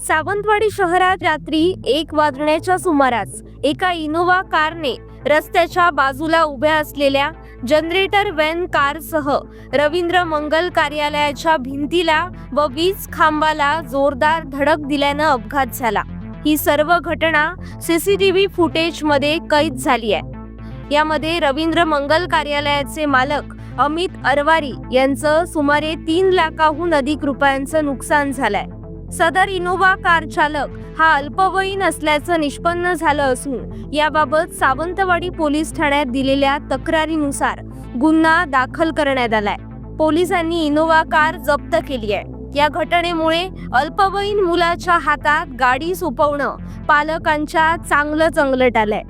सावंतवाडी शहरात रात्री 1 वाजण्याच्या सुमारास एका इनोव्हा कारने रस्त्याच्या बाजूला उभ्या असलेल्या जनरेटर व्हॅन कारसह रवींद्र मंगल कार्यालयाच्या भिंतीला व वीज खांबाला जोरदार धडक दिल्यानं अपघात झाला। ही सर्व घटना सीसीटीव्ही फुटेजमध्ये कैद झाली आहे। यामध्ये रवींद्र मंगल कार्यालयाचे मालक अमित अरवारी यांचं सुमारे 3 लाखाहून अधिक रुपयांचं नुकसान झालंय। सदर इनोव्हा कार चालक हा अल्पवयीन असल्याचं निष्पन्न झालं असून याबाबत सावंतवाडी पोलीस ठाण्यात दिलेल्या तक्रारीनुसार गुन्हा दाखल करण्यात आलाय। पोलिसांनी इनोव्हा कार जप्त केली आहे। या घटनेमुळे अल्पवयीन मुलाच्या हातात गाडी सोपवणं पालकांच्या चांगलं आलंय।